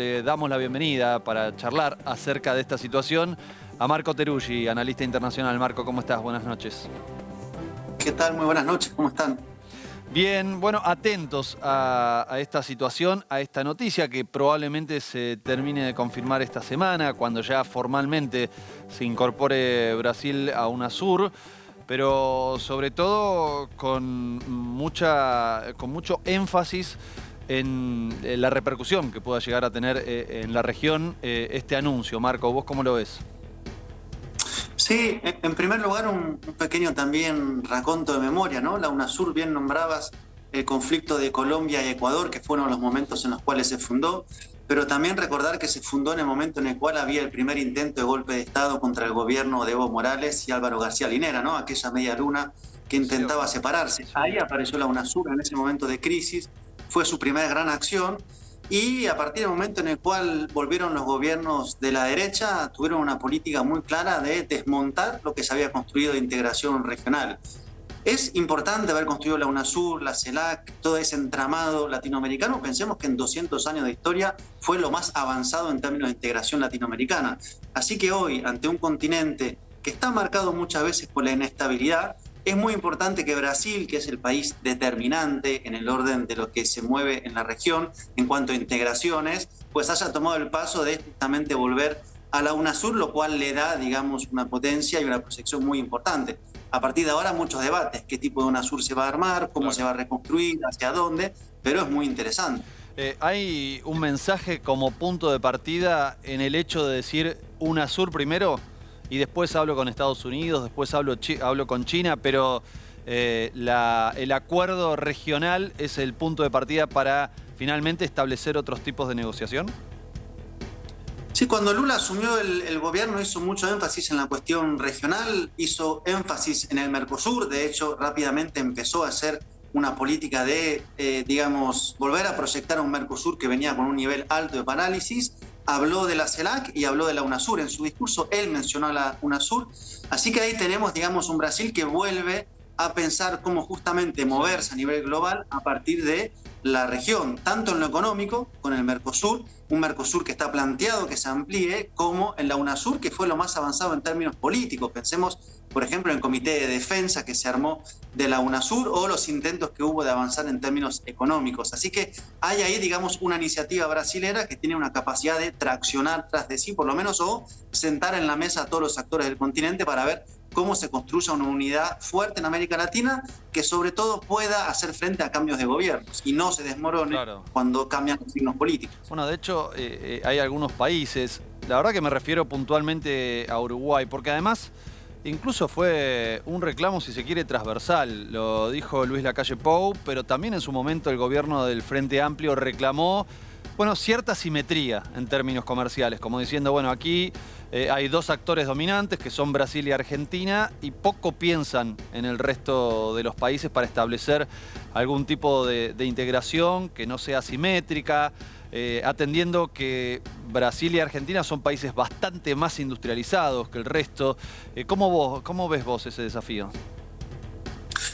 le damos la bienvenida para charlar acerca de esta situación a Marco Teruggi, analista internacional. Marco, ¿cómo estás? Buenas noches. ¿Qué tal? Muy buenas noches, ¿cómo están? Bien, bueno, atentos a esta situación, a esta noticia que probablemente se termine de confirmar esta semana, cuando ya formalmente se incorpore Brasil a UNASUR, pero sobre todo con mucho énfasis en la repercusión que pueda llegar a tener en la región este anuncio. Marco, ¿vos cómo lo ves? Sí, en primer lugar un pequeño también raconto de memoria, ¿no? La UNASUR, bien nombrabas el conflicto de Colombia y Ecuador, que fueron los momentos en los cuales se fundó, pero también recordar que se fundó en el momento en el cual había el primer intento de golpe de Estado contra el gobierno de Evo Morales y Álvaro García Linera, ¿no? Aquella media luna que intentaba separarse. Ahí apareció la UNASUR en ese momento de crisis, fue su primera gran acción. Y a partir del momento en el cual volvieron los gobiernos de la derecha, tuvieron una política muy clara de desmontar lo que se había construido de integración regional. Es importante haber construido la UNASUR, la CELAC, todo ese entramado latinoamericano. Pensemos que en 200 años de historia fue lo más avanzado en términos de integración latinoamericana. Así que hoy, ante un continente que está marcado muchas veces por la inestabilidad, es muy importante que Brasil, que es el país determinante en el orden de lo que se mueve en la región en cuanto a integraciones, pues haya tomado el paso de justamente volver a la UNASUR, lo cual le da, digamos, una potencia y una proyección muy importante. A partir de ahora muchos debates, qué tipo de UNASUR se va a armar, cómo se va a reconstruir, hacia dónde, pero es muy interesante. ¿Hay un mensaje como punto de partida en el hecho de decir UNASUR primero? Y después hablo con Estados Unidos, después hablo con China, pero el acuerdo regional es el punto de partida para finalmente establecer otros tipos de negociación. Sí, cuando Lula asumió el gobierno hizo mucho énfasis en la cuestión regional, hizo énfasis en el Mercosur, de hecho rápidamente empezó a hacer una política de, digamos, volver a proyectar a un Mercosur que venía con un nivel alto de parálisis. Habló de la CELAC y habló de la UNASUR. En su discurso él mencionó a la UNASUR. Así que ahí tenemos, digamos, un Brasil que vuelve a pensar cómo justamente moverse a nivel global a partir de la región, tanto en lo económico, con el Mercosur, un Mercosur que está planteado que se amplíe, como en la UNASUR, que fue lo más avanzado en términos políticos. Pensemos, por ejemplo, en el Comité de Defensa que se armó de la UNASUR o los intentos que hubo de avanzar en términos económicos. Así que hay ahí, digamos, una iniciativa brasilera que tiene una capacidad de traccionar tras de sí, por lo menos, o sentar en la mesa a todos los actores del continente para ver cómo se construya una unidad fuerte en América Latina que sobre todo pueda hacer frente a cambios de gobiernos y no se desmorone cuando cambian los signos políticos. Bueno, de hecho, hay algunos países, la verdad que me refiero puntualmente a Uruguay, porque además incluso fue un reclamo, si se quiere, transversal. Lo dijo Luis Lacalle Pou, pero también en su momento el gobierno del Frente Amplio reclamó, bueno, cierta simetría en términos comerciales, como diciendo, bueno, aquí hay dos actores dominantes que son Brasil y Argentina y poco piensan en el resto de los países para establecer algún tipo de integración que no sea simétrica, atendiendo que Brasil y Argentina son países bastante más industrializados que el resto. ¿Cómo ves vos ese desafío?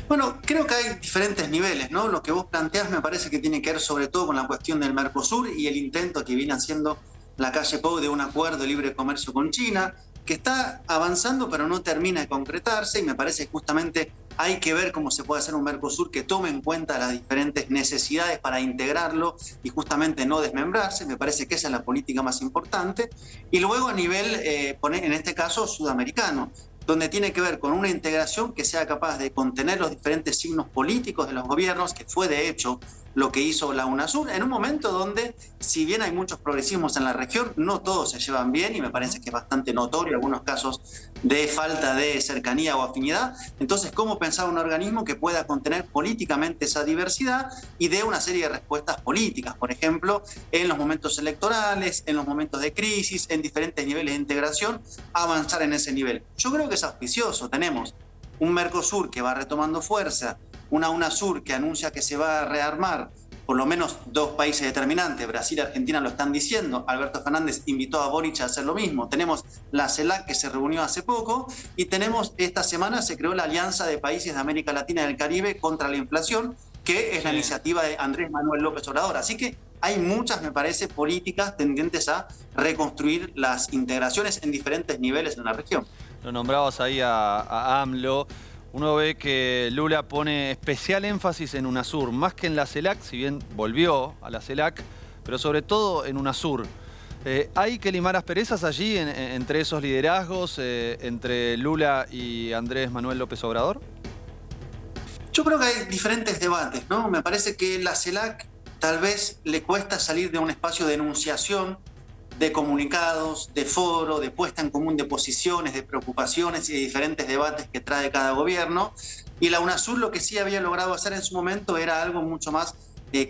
Bueno, creo que hay diferentes niveles, ¿no? Lo que vos planteás me parece que tiene que ver sobre todo con la cuestión del Mercosur y el intento que viene haciendo Lacalle Pou de un acuerdo de libre comercio con China, que está avanzando pero no termina de concretarse, y me parece que justamente hay que ver cómo se puede hacer un Mercosur que tome en cuenta las diferentes necesidades para integrarlo y justamente no desmembrarse. Me parece que esa es la política más importante. Y luego a nivel, en este caso, sudamericano, donde tiene que ver con una integración que sea capaz de contener los diferentes signos políticos de los gobiernos, que fue de hecho lo que hizo la UNASUR, en un momento donde, si bien hay muchos progresismos en la región, no todos se llevan bien y me parece que es bastante notorio algunos casos de falta de cercanía o afinidad. Entonces, ¿cómo pensar un organismo que pueda contener políticamente esa diversidad y dé una serie de respuestas políticas? Por ejemplo, en los momentos electorales, en los momentos de crisis, en diferentes niveles de integración, avanzar en ese nivel. Yo creo que es auspicioso. Tenemos un Mercosur que va retomando fuerza, una UNASUR que anuncia que se va a rearmar, por lo menos dos países determinantes, Brasil y Argentina lo están diciendo. Alberto Fernández invitó a Boric a hacer lo mismo. Tenemos la CELAC que se reunió hace poco y tenemos esta semana se creó la Alianza de Países de América Latina y del Caribe contra la inflación, que es la iniciativa de Andrés Manuel López Obrador. Así que hay muchas, me parece, políticas tendientes a reconstruir las integraciones en diferentes niveles en la región. Lo nombrabas ahí a AMLO. Uno ve que Lula pone especial énfasis en UNASUR, más que en la CELAC, si bien volvió a la CELAC, pero sobre todo en UNASUR. ¿Hay que limar asperezas allí entre esos liderazgos, entre Lula y Andrés Manuel López Obrador? Yo creo que hay diferentes debates, ¿no? Me parece que la CELAC tal vez le cuesta salir de un espacio de enunciación, de comunicados, de foro, de puesta en común de posiciones, de preocupaciones y de diferentes debates que trae cada gobierno. Y la UNASUR lo que sí había logrado hacer en su momento era algo mucho más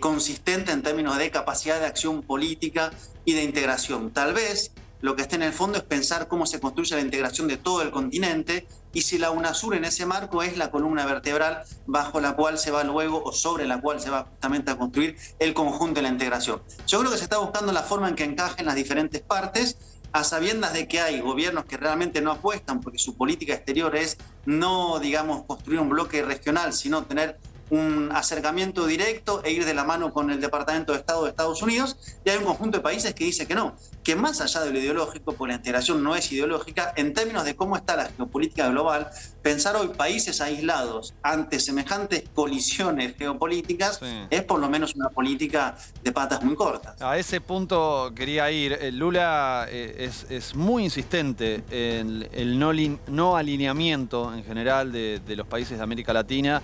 consistente en términos de capacidad de acción política y de integración. Tal vez lo que está en el fondo es pensar cómo se construye la integración de todo el continente y si la UNASUR en ese marco es la columna vertebral bajo la cual se va luego o sobre la cual se va justamente a construir el conjunto de la integración. Yo creo que se está buscando la forma en que encajen las diferentes partes, a sabiendas de que hay gobiernos que realmente no apuestan porque su política exterior es no, digamos, construir un bloque regional, sino tener un acercamiento directo e ir de la mano con el Departamento de Estado de Estados Unidos, y hay un conjunto de países que dice que no, que más allá de lo ideológico, porque la integración no es ideológica, en términos de cómo está la geopolítica global, pensar hoy países aislados ante semejantes colisiones geopolíticas es por lo menos una política de patas muy cortas. A ese punto quería ir. Lula es muy insistente en el no alineamiento en general de los países de América Latina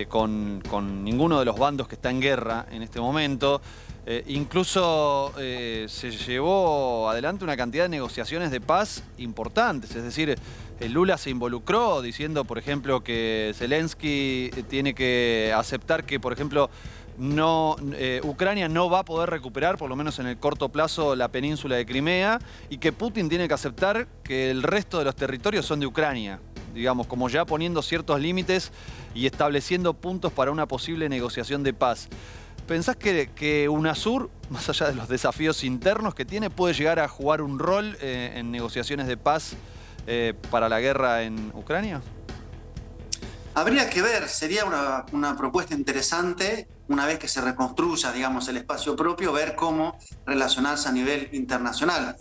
con ninguno de los bandos que está en guerra en este momento. Incluso se llevó adelante una cantidad de negociaciones de paz importantes, es decir, Lula se involucró diciendo, por ejemplo, que Zelensky tiene que aceptar que, por ejemplo, Ucrania no va a poder recuperar, por lo menos en el corto plazo, la península de Crimea, y que Putin tiene que aceptar que el resto de los territorios son de Ucrania, digamos, como ya poniendo ciertos límites y estableciendo puntos para una posible negociación de paz. ¿Pensás que UNASUR, más allá de los desafíos internos que tiene, puede llegar a jugar un rol en negociaciones de paz para la guerra en Ucrania? Habría que ver, sería una propuesta interesante, una vez que se reconstruya, digamos, el espacio propio, ver cómo relacionarse a nivel internacional.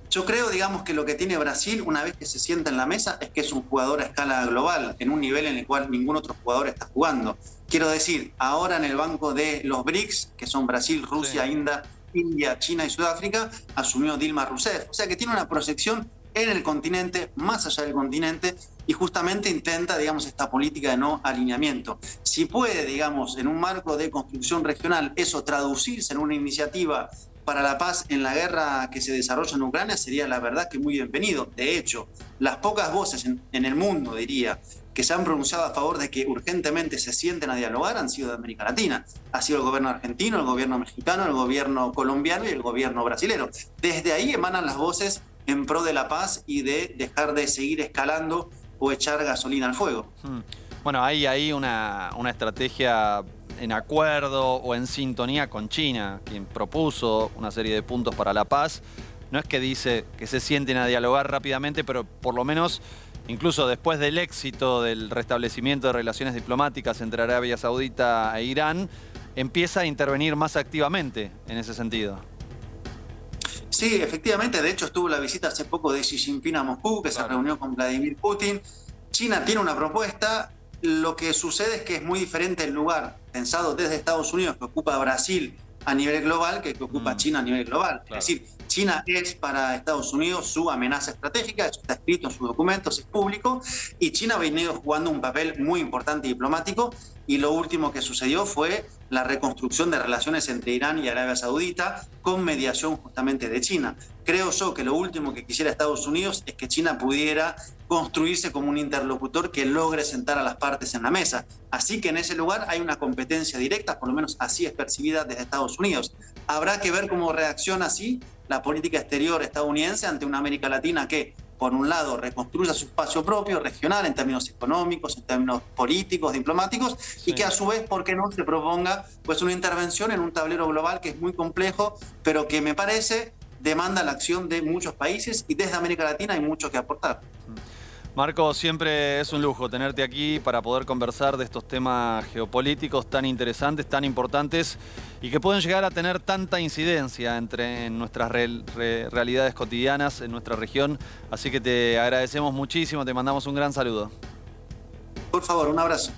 Yo creo, digamos, que lo que tiene Brasil, una vez que se sienta en la mesa, es que es un jugador a escala global, en un nivel en el cual ningún otro jugador está jugando. Quiero decir, ahora en el banco de los BRICS, que son Brasil, Rusia, India, China y Sudáfrica, asumió Dilma Rousseff. O sea que tiene una proyección en el continente, más allá del continente, y justamente intenta, digamos, esta política de no alineamiento. Si puede, digamos, en un marco de construcción regional, eso traducirse en una iniciativa para la paz en la guerra que se desarrolla en Ucrania, sería la verdad que muy bienvenido. De hecho, las pocas voces en el mundo, diría, que se han pronunciado a favor de que urgentemente se sienten a dialogar han sido de América Latina. Ha sido el gobierno argentino, el gobierno mexicano, el gobierno colombiano y el gobierno brasilero. Desde ahí emanan las voces en pro de la paz y de dejar de seguir escalando o echar gasolina al fuego. Bueno, hay ahí una estrategia en acuerdo o en sintonía con China, quien propuso una serie de puntos para la paz. No es que dice que se sienten a dialogar rápidamente, pero por lo menos, incluso después del éxito del restablecimiento de relaciones diplomáticas entre Arabia Saudita e Irán, empieza a intervenir más activamente en ese sentido. Sí, efectivamente. De hecho, estuvo la visita hace poco de Xi Jinping a Moscú, que se reunió con Vladimir Putin. China tiene una propuesta. Lo que sucede es que es muy diferente el lugar pensado desde Estados Unidos que ocupa Brasil a nivel global que ocupa China a nivel global. Claro. Es decir, China es para Estados Unidos su amenaza estratégica, eso está escrito en sus documentos, es público, y China ha venido jugando un papel muy importante diplomático, y lo último que sucedió fue la reconstrucción de relaciones entre Irán y Arabia Saudita con mediación justamente de China. Creo yo que lo último que quisiera Estados Unidos es que China pudiera construirse como un interlocutor que logre sentar a las partes en la mesa. Así que en ese lugar hay una competencia directa, por lo menos así es percibida desde Estados Unidos. Habrá que ver cómo reacciona así la política exterior estadounidense ante una América Latina que, por un lado, reconstruya su espacio propio, regional, en términos económicos, en términos políticos, diplomáticos, y que a su vez, ¿por qué no se proponga pues una intervención en un tablero global que es muy complejo, pero que me parece demanda la acción de muchos países, y desde América Latina hay mucho que aportar? Marco, siempre es un lujo tenerte aquí para poder conversar de estos temas geopolíticos tan interesantes, tan importantes y que pueden llegar a tener tanta incidencia en nuestras realidades cotidianas, en nuestra región. Así que te agradecemos muchísimo, te mandamos un gran saludo. Por favor, un abrazo.